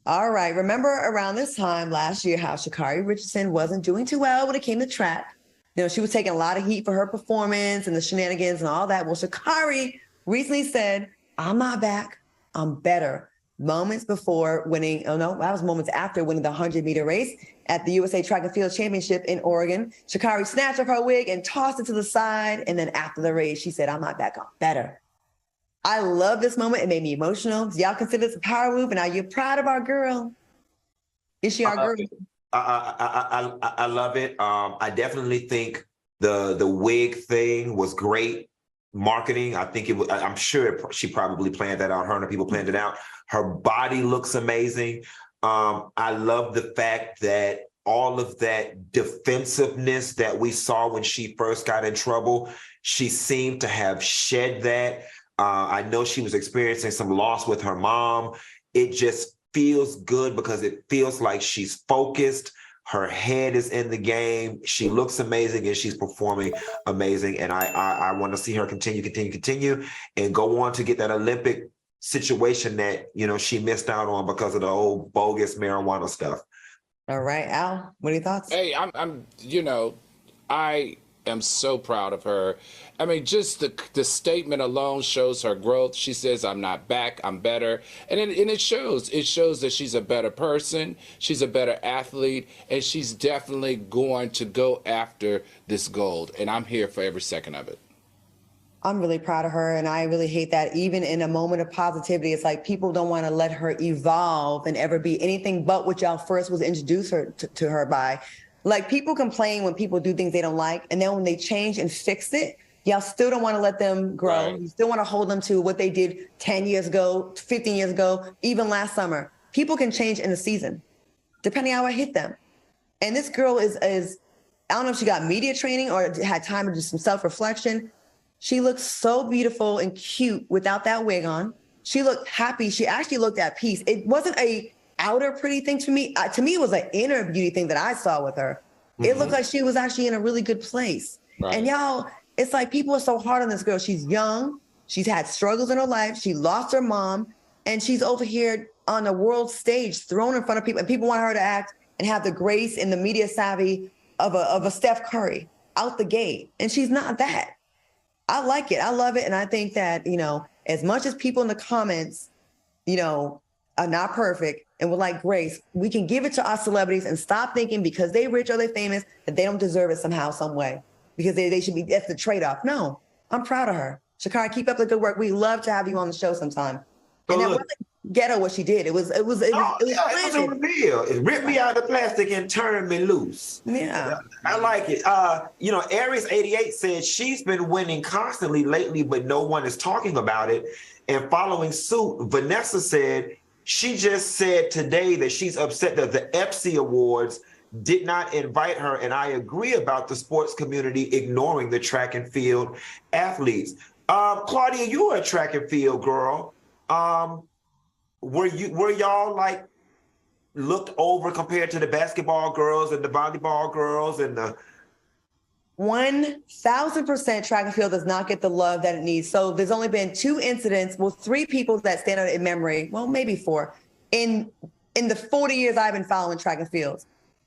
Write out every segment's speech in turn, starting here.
All right. Remember around this time last year how ShaCarri Richardson wasn't doing too well when it came to track. She was taking a lot of heat for her performance and the shenanigans and all that. Well, ShaCarri recently said, I'm not back. I'm better. Moments before winning, oh no, that was moments after winning the 100-meter race at the USA Track and Field Championship in Oregon. ShaCarri snatched off her wig and tossed it to the side. And then after the race, she said, I'm not back. I'm better. I love this moment. It made me emotional. Do y'all consider this a power move? And are you proud of our girl? Is she our girl? I love it. I definitely think the wig thing was great marketing. I think I'm sure she probably planned that out. Her and the people planned it out. Her body looks amazing. I love the fact that all of that defensiveness that we saw when she first got in trouble, she seemed to have shed that. I know she was experiencing some loss with her mom. It just feels good because it feels like she's focused. Her head is in the game. She looks amazing and she's performing amazing. And I want to see her continue and go on to get that Olympic situation that, she missed out on because of the old bogus marijuana stuff. All right, Al, what are your thoughts? Hey, I am so proud of her. I mean, just the statement alone shows her growth. She says, I'm not back, I'm better. And it shows. It shows that she's a better person, she's a better athlete, and she's definitely going to go after this gold. And I'm here for every second of it. I'm really proud of her, and I really hate that even in a moment of positivity, it's like people don't want to let her evolve and ever be anything but what y'all first was introduced to her by. Like, people complain when people do things they don't like, and then when they change and fix it, y'all still don't want to let them grow. Right. You still want to hold them to what they did 10 years ago, 15 years ago, even last summer. People can change in a season, depending on how it hit them. And this girl is I don't know if she got media training or had time to do some self-reflection. She looked so beautiful and cute without that wig on. She looked happy. She actually looked at peace. It wasn't a outer pretty thing to me. To me, it was an inner beauty thing that I saw with her. Mm-hmm. It looked like she was actually in a really good place. Right. And y'all, it's like people are so hard on this girl. She's young. She's had struggles in her life. She lost her mom. And she's over here on the world stage, thrown in front of people. And people want her to act and have the grace and the media savvy of a Steph Curry out the gate. And she's not that. I like it. I love it. And I think that, as much as people in the comments, are not perfect and would like grace, we can give it to our celebrities and stop thinking because they rich or they famous that they don't deserve it somehow, some way, because they should be, that's the trade-off. No, I'm proud of her. ShaCarri, keep up the good work. We love to have you on the show sometime. And that wasn't ghetto what she did. It was on the bill. It ripped me out of the plastic and turned me loose. Yeah. I like it. Aries 88 said she's been winning constantly lately, but no one is talking about it. And following suit, Vanessa said she just said today that she's upset that the FC Awards did not invite her. And I agree about the sports community ignoring the track and field athletes. Claudia, you were a track and field girl. Were y'all like looked over compared to the basketball girls and the volleyball girls and the 1,000% track and field does not get the love that it needs. So there's only been 2 incidents, 3 people that stand out in memory. Well, maybe 4 in the 40 years I've been following track and fields.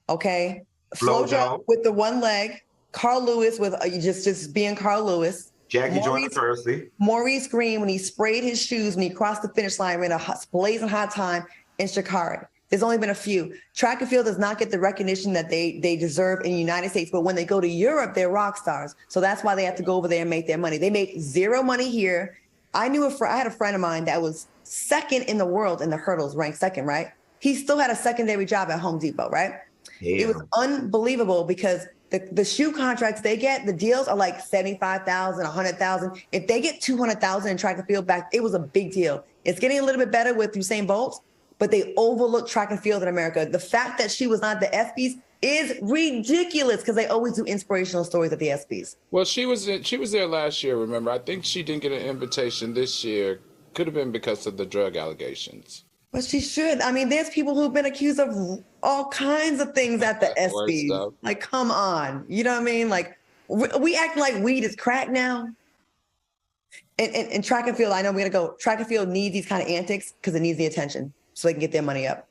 Okay. Flojo with the one leg, Carl Lewis with just being Carl Lewis. Jackie Joyner Thursday. Maurice Green, when he sprayed his shoes, when he crossed the finish line, ran a blazing hot time in ShaCarri. There's only been a few. Track and field does not get the recognition that they deserve in the United States, but when they go to Europe, they're rock stars. So that's why they have to go over there and make their money. They make zero money here. I had a friend of mine that was second in the world in the hurdles, ranked second, right? He still had a secondary job at Home Depot, right? Yeah. It was unbelievable because the shoe contracts they get, the deals are like $75,000, $100,000. If they get $200,000 in track and field back, it was a big deal. It's getting a little bit better with Usain Bolt, but they overlook track and field in America. The fact that she was not the ESPYs is ridiculous because they always do inspirational stories at the ESPYs. Well, she was there last year, remember? I think she didn't get an invitation this year. Could have been because of the drug allegations. But she should. I mean, there's people who've been accused of all kinds of things at the ESPYs. Like, come on. You know what I mean? Like, we act like weed is crack now. And track and field, I know we're going to go, track and field needs these kind of antics because it needs the attention so they can get their money up.